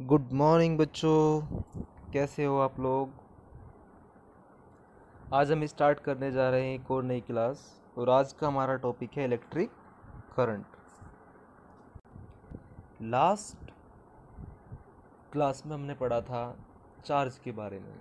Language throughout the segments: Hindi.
गुड मॉर्निंग बच्चों, कैसे हो आप लोग। आज हम स्टार्ट करने जा रहे हैं एक और नई क्लास। और आज का हमारा टॉपिक है इलेक्ट्रिक करंट। लास्ट क्लास में हमने पढ़ा था चार्ज के बारे में।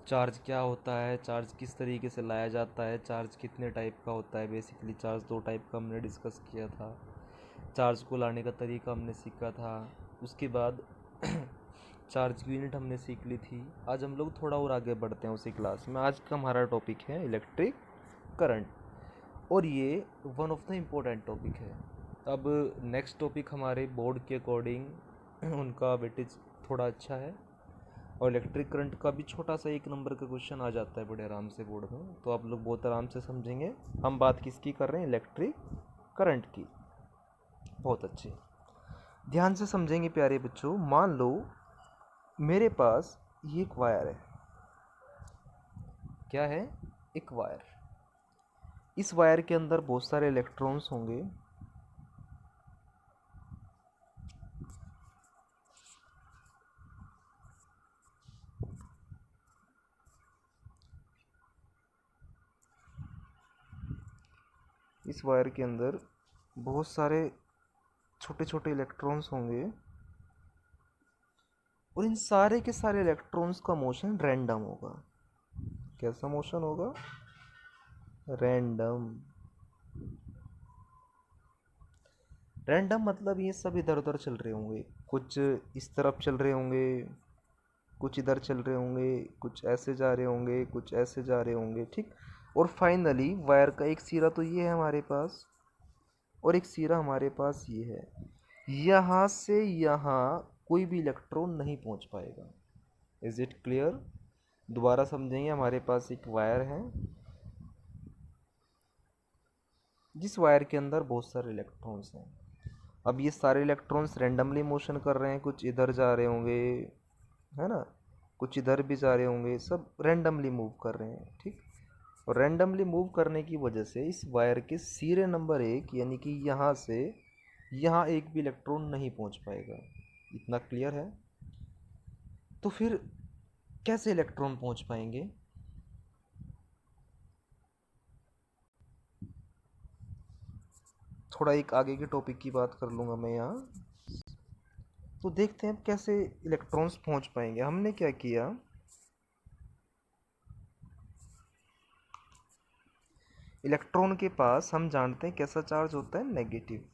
चार्ज क्या होता है, चार्ज किस तरीके से लाया जाता है, चार्ज कितने टाइप का होता है। बेसिकली चार्ज दो टाइप का हमने डिस्कस किया था। चार्ज को लाने का तरीका हमने सीखा था। उसके बाद चार्ज की यूनिट हमने सीख ली थी। आज हम लोग थोड़ा और आगे बढ़ते हैं उसी क्लास में। आज का हमारा टॉपिक है इलेक्ट्रिक करंट, और ये one of the important topic है। अब नेक्स्ट टॉपिक हमारे बोर्ड के अकॉर्डिंग उनका वेटेज थोड़ा अच्छा है, और इलेक्ट्रिक करंट का भी छोटा सा एक नंबर का क्वेश्चन आ जाता है बड़े आराम से बोर्ड में, तो आप लोग बहुत आराम से समझेंगे। हम बात किसकी कर रहे हैं, इलेक्ट्रिक करंट की। बहुत अच्छे, ध्यान से समझेंगे प्यारे बच्चों। मान लो मेरे पास ये एक वायर है। क्या है, एक वायर। इस वायर के अंदर बहुत सारे इलेक्ट्रॉन्स होंगे। इस वायर के अंदर बहुत सारे छोटे छोटे इलेक्ट्रॉन्स होंगे, और इन सारे के सारे इलेक्ट्रॉन्स का मोशन रैंडम होगा। कैसा मोशन होगा, रैंडम। रैंडम मतलब ये सब इधर उधर चल रहे होंगे। कुछ इस तरफ चल रहे होंगे, कुछ इधर चल रहे होंगे, कुछ ऐसे जा रहे होंगे, कुछ ऐसे जा रहे होंगे, ठीक। और फाइनली वायर का एक सिरा तो ये है हमारे पास, और एक सिरा हमारे पास ये है। यहाँ से यहाँ कोई भी इलेक्ट्रॉन नहीं पहुँच पाएगा। Is it clear. दोबारा समझेंगे। हमारे पास एक वायर है, जिस वायर के अंदर बहुत सारे इलेक्ट्रॉन्स हैं। अब ये सारे इलेक्ट्रॉन्स रैंडमली मोशन कर रहे हैं। कुछ इधर जा रहे होंगे, है ना, कुछ इधर भी जा रहे होंगे, सब रैंडमली मूव कर रहे हैं, ठीक। और रैंडमली मूव करने की वजह से इस वायर के सिरे नंबर एक, यानी कि यहाँ से यहाँ एक भी इलेक्ट्रॉन नहीं पहुँच पाएगा। इतना क्लियर है। तो फिर कैसे इलेक्ट्रॉन पहुँच पाएंगे। थोड़ा एक आगे के टॉपिक की बात कर लूँगा मैं यहाँ। तो देखते हैं कैसे इलेक्ट्रॉन्स पहुँच पाएंगे। हमने क्या किया, इलेक्ट्रॉन के पास हम जानते हैं कैसा चार्ज होता है, नेगेटिव।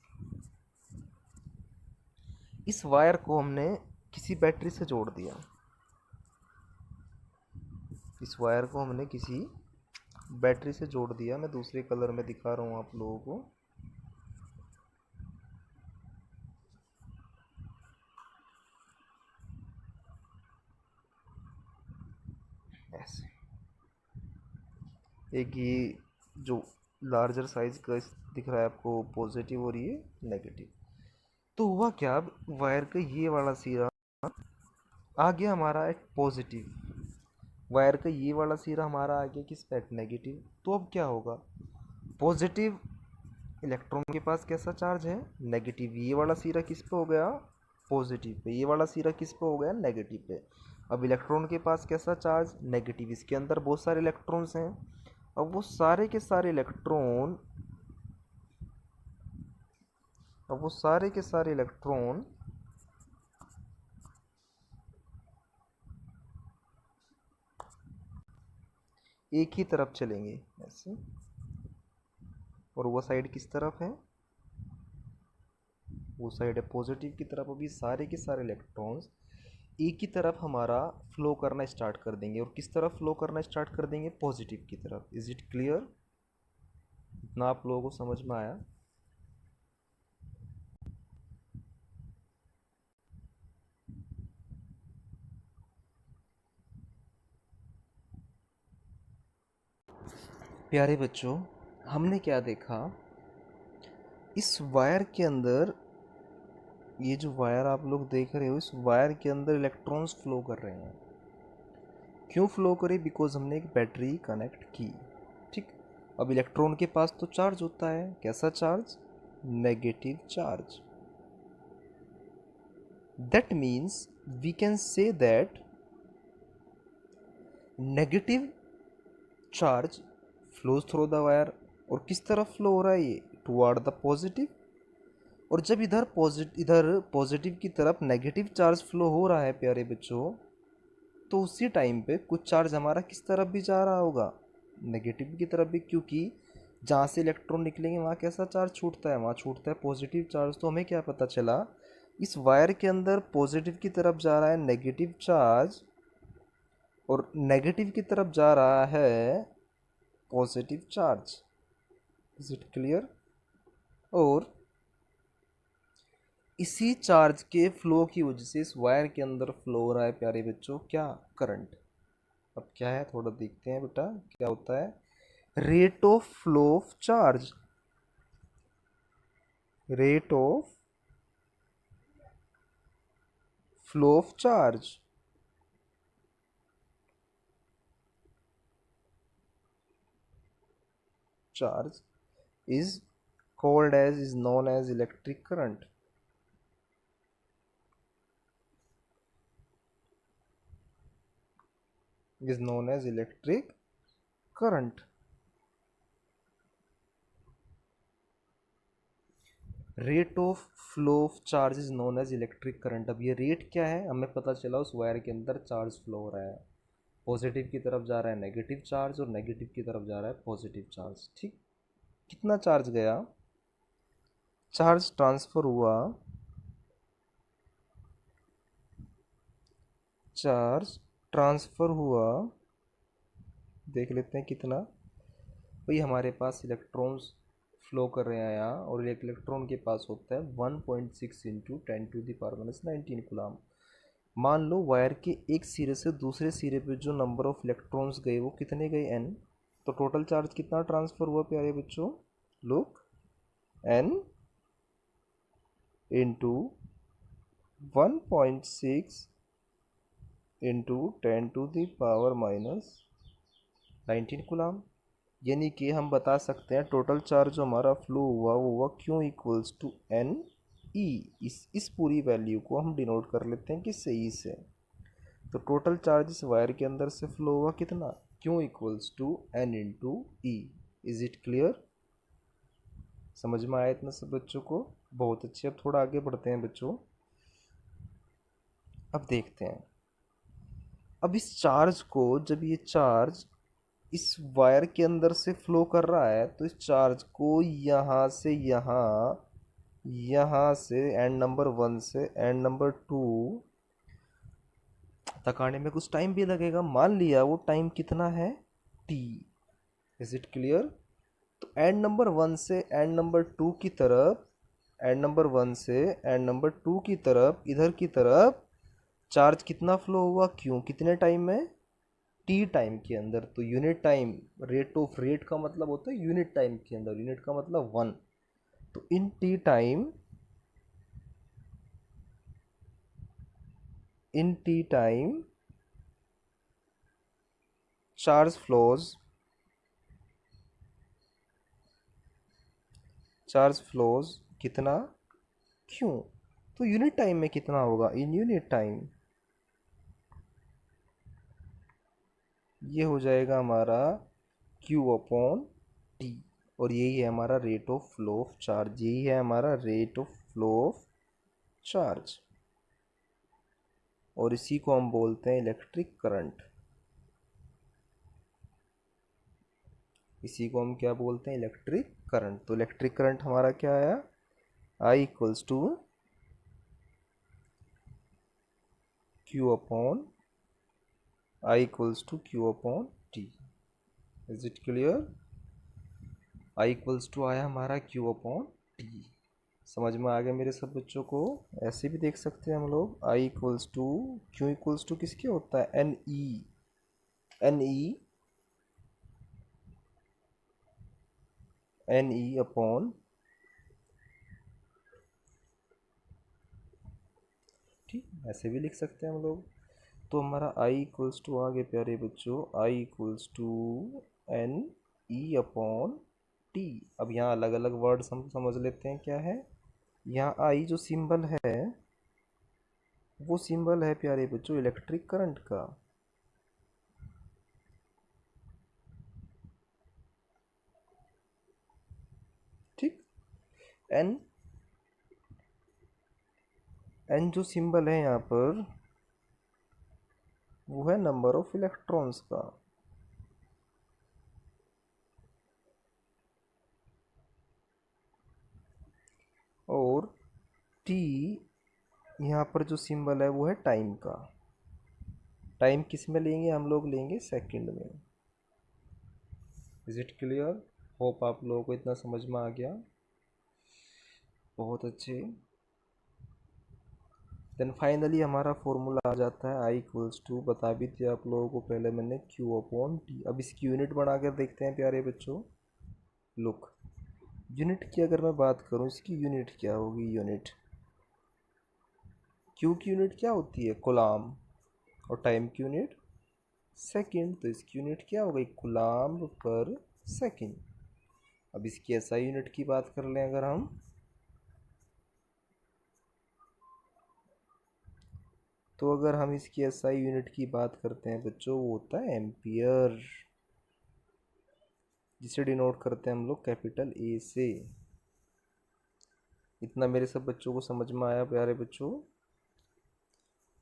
इस वायर को हमने किसी बैटरी से जोड़ दिया। इस वायर को हमने किसी बैटरी से जोड़ दिया। मैं दूसरे कलर में दिखा रहा हूँ आप लोगों को। ऐसे एक ये जो लार्जर साइज का दिख रहा है आपको पॉजिटिव, और ये नेगेटिव। तो हुआ क्या, अब वायर का ये वाला सिरा आ गया हमारा एक पॉजिटिव। वायर का ये वाला सिरा हमारा आ गया किस पे, नेगेटिव। तो अब क्या होगा, पॉजिटिव इलेक्ट्रॉन के पास कैसा चार्ज है, नेगेटिव। ये वाला सिरा किस पे हो गया, पॉजिटिव पे। ये वाला सिरा किस पे हो गया, नेगेटिव पे। अब इलेक्ट्रॉन के पास कैसा चार्ज, नेगेटिव। इसके अंदर बहुत सारे इलेक्ट्रॉन्स हैं। अब वो सारे के सारे इलेक्ट्रॉन अब वो सारे के सारे इलेक्ट्रॉन एक ही तरफ चलेंगे ऐसे। और वो साइड किस तरफ है, वो साइड है पॉजिटिव की तरफ। अभी सारे के सारे इलेक्ट्रॉन्स एक ही तरफ हमारा फ्लो करना स्टार्ट कर देंगे। और किस तरफ फ्लो करना स्टार्ट कर देंगे, पॉजिटिव की तरफ। Is it clear. इतना आप लोगों को समझ में आया। प्यारे बच्चों, हमने क्या देखा, इस वायर के अंदर, ये जो वायर आप लोग देख रहे हो, इस वायर के अंदर इलेक्ट्रॉन्स फ्लो कर रहे हैं। क्यों फ्लो करे, बिकॉज हमने एक बैटरी कनेक्ट की, ठीक। अब इलेक्ट्रॉन के पास तो चार्ज होता है, कैसा charge, negative charge. That means we can say that negative charge flows through the wire. और किस तरफ फ्लो हो रहा है ये? Toward the positive. और जब इधर पॉजिटिव की तरफ नेगेटिव चार्ज फ्लो हो रहा है प्यारे बच्चों, तो उसी टाइम पे कुछ चार्ज हमारा किस तरफ भी जा रहा होगा? नेगेटिव की तरफ भी, क्योंकि जहाँ से इलेक्ट्रॉन निकलेंगे वहाँ कैसा चार्ज छूटता है? वहाँ छूटता है पॉजिटिव चार्ज. तो हमें क्या पता चला? इस वायर के अंदर पॉजिटिव की तरफ जा रहा है नेगेटिव चार्ज और नेगेटिव की तरफ जा रहा है positive charge. Is it clear? और इसी चार्ज के फ्लो की वजह से इस वायर के अंदर फ्लो हो रहा है प्यारे बच्चों, क्या? करंट. अब क्या है, थोड़ा देखते हैं बेटा क्या होता है. Rate of flow of charge. Rate of flow of charge. Charge is called as, is known as electric current. Is known as electric current. Rate of flow of charge is known as electric current. अब ये रेट क्या है? हमें पता चला उस वायर के अंदर चार्ज फ्लो हो रहा है. पॉजिटिव की तरफ जा रहा है नेगेटिव चार्ज और नेगेटिव की तरफ जा रहा है पॉजिटिव चार्ज. ठीक. कितना चार्ज गया? चार्ज ट्रांसफर हुआ. चार्ज ट्रांसफर हुआ. देख लेते हैं कितना. भाई हमारे पास इलेक्ट्रॉन्स फ्लो कर रहे हैं यहाँ, और एक इलेक्ट्रॉन के पास होता है 1.6 इंटू 10⁻⁻19 कूलम. मान लो वायर के एक सिरे से दूसरे सिरे पे जो नंबर ऑफ इलेक्ट्रॉन्स गए वो कितने गए? n. तो टोटल चार्ज कितना ट्रांसफर हुआ प्यारे बच्चों? Look, n into 1.6 into 10⁻⁻19 coulomb. यानी कि हम बता सकते हैं टोटल चार्ज जो हमारा फ्लो हुआ वो हुआ Q equals to N E. इस पूरी वैल्यू को हम डिनोट कर लेते हैं कि सही से. तो टोटल चार्ज इस वायर के अंदर से फ्लो हुआ कितना? Q equals to N into E. Is it clear? समझ में आया इतना सब बच्चों को? बहुत अच्छे. अब थोड़ा आगे बढ़ते हैं बच्चों. अब देखते हैं. अब इस चार्ज को, जब ये चार्ज इस वायर के अंदर से फ्लो कर रहा है, तो इस चार्ज को यहाँ से यहाँ, यहाँ से एंड नंबर 1 से एंड नंबर 2 तक आने में कुछ टाइम भी लगेगा. मान लिया वो टाइम कितना है? t. Is it clear? तो एंड नंबर 1 से एंड नंबर 2 की तरफ, एंड नंबर 1 से एंड नंबर 2 की तरफ, इधर की तरफ चार्ज कितना फ्लो हुआ? क्यों? कितने टाइम में? टी टाइम के अंदर. तो unit time, rate of, rate का मतलब होता है यूनिट टाइम के अंदर, यूनिट का मतलब 1. तो in T time, in T time charge flows, charge flows कितना? क्यों? तो यूनिट टाइम में कितना होगा? इन यूनिट टाइम ये हो जाएगा हमारा Q अपॉन टी. और यही है हमारा rate of flow of charge. यही है हमारा rate of flow of charge. और इसी को हम बोलते हैं इलेक्ट्रिक करंट. इसी को हम क्या बोलते हैं? Electric current. तो इलेक्ट्रिक करंट हमारा क्या आया? I equals to Q upon, I equals to Q upon T. Is it clear? I equals to आया हमारा Q अपॉन टी. समझ में आ गया मेरे सब बच्चों को? ऐसे भी देख सकते हैं हम लोग. I equals to, Q equals to किसके होता है? N E. N E, N E upon, ठीक, ऐसे भी लिख सकते हैं हम लोग. तो हमारा I इक्वल्स टू आ गए प्यारे बच्चों, I equals to N E upon T. अब यहाँ अलग अलग वर्ड्स हम समझ लेते हैं क्या है. यहाँ I जो सिंबल है, वो सिंबल है प्यारे बच्चों इलेक्ट्रिक करंट का। ठीक। एन एन जो सिंबल है यहाँ पर वो है नंबर ऑफ इलेक्ट्रॉन्स का। और टी यहाँ पर जो सिंबल है वो है टाइम का। टाइम किस में लेंगे हम लोग, लेंगे सेकंड में। Is it clear? होप आप लोगों को इतना समझ में आ गया। बहुत अच्छे। देन फाइनली हमारा फॉर्मूला आ जाता है आई इक्वल्स टू, बता भी दिया आप लोगों को पहले मैंने, क्यू अपॉन टी। अब इसकी यूनिट बनाकर देखते हैं प्यारे बच्चों। लुक, यूनिट की अगर मैं बात करूं, इसकी यूनिट क्या होगी, यूनिट क्यू की यूनिट क्या होती है, कूलाम। और टाइम की यूनिट सेकंड, तो इसकी यूनिट क्या हो गई, कूलाम पर सेकंड। अब इसकी एसआई यूनिट की बात कर लें अगर हम, तो अगर हम इसकी एसआई यूनिट की बात करते हैं बच्चों, वो होता है एम्पियर, जिसे डिनोट करते हैं हम लोग कैपिटल ए से। इतना मेरे सब बच्चों को समझ में आया प्यारे बच्चों?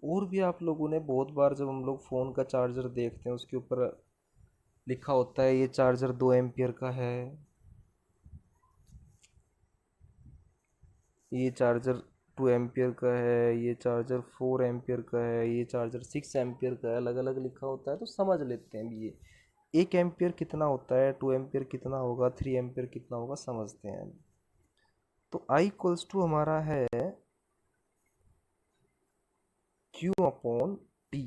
और भी आप लोगों ने बहुत बार जब हम लोग फ़ोन का चार्जर देखते हैं उसके ऊपर लिखा होता है ये चार्जर 2 एम्पियर का है, ये चार्जर 2 एम्पियर का है, ये चार्जर 4 एम्पियर का है, ये चार्जर 6 एम्पियर का है, अलग अलग लिखा होता है। तो समझ लेते हैं ये 1 एम्पियर कितना होता है, 2 एम्पियर कितना होगा, 3 एम्पियर कितना होगा, समझते हैं। तो आई इक्वल्स टू हमारा है क्यू अपॉन टी।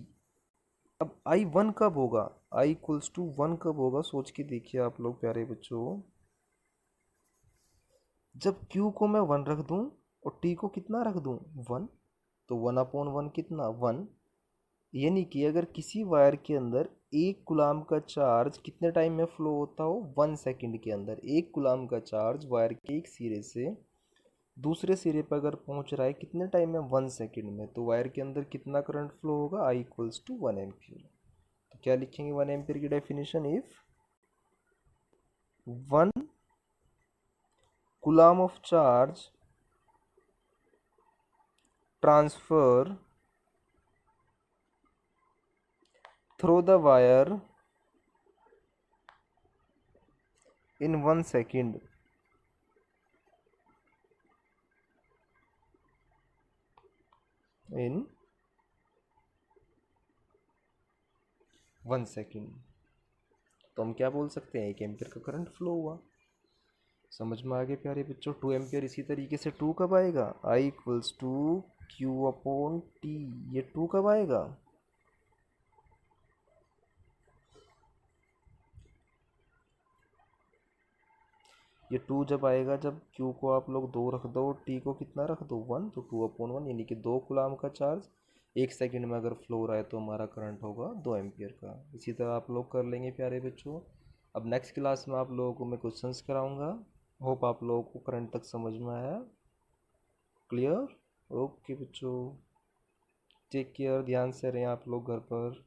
अब आई वन कब होगा, आई इक्वल्स टू वन कब होगा, सोच के देखिए आप लोग प्यारे बच्चों। जब Q को मैं 1 रख दूं और T को कितना रख दूं, 1, तो 1/1 कितना, 1। यानी कि अगर किसी वायर के अंदर 1 कूलाम का चार्ज कितने टाइम में फ्लो होता हो, 1 सेकंड के अंदर 1 कूलाम का चार्ज वायर के एक सिरे से दूसरे सिरे पर अगर पहुंच रहा है कितने टाइम में, 1 सेकंड में, तो वायर के अंदर कितना करंट फ्लो होगा, आई इक्वल्स टू 1 एम्पियर। तो क्या लिखेंगे 1 एम्पियर की definition, if 1 coulomb of charge transfer through the wire in 1 second, in 1 second, तो हम क्या बोल सकते हैं, 1 एम्पियर का करंट फ्लो हुआ। समझ में आ गया प्यारे बच्चों? 2 एम्पियर इसी तरीके से 2 कब आएगा, I equals to Q upon T, ये 2 कब आएगा, ये 2 जब आएगा जब Q को आप लोग 2 रख दो और T को कितना रख दो, 1, तो 2/1, यानी कि 2 कूलाम का चार्ज 1 सेकंड में अगर फ्लो हो रहा है तो हमारा करंट होगा 2 एम्पियर का। इसी तरह आप लोग कर लेंगे प्यारे बच्चों। अब नेक्स्ट क्लास में आप लोगों को मैं क्वेश्चंस कराऊंगा। होप आप लोगों को करंट तक समझ में आया, क्लियर? ओके बच्चों, टेक केयर, ध्यान से रहें आप लोग घर पर।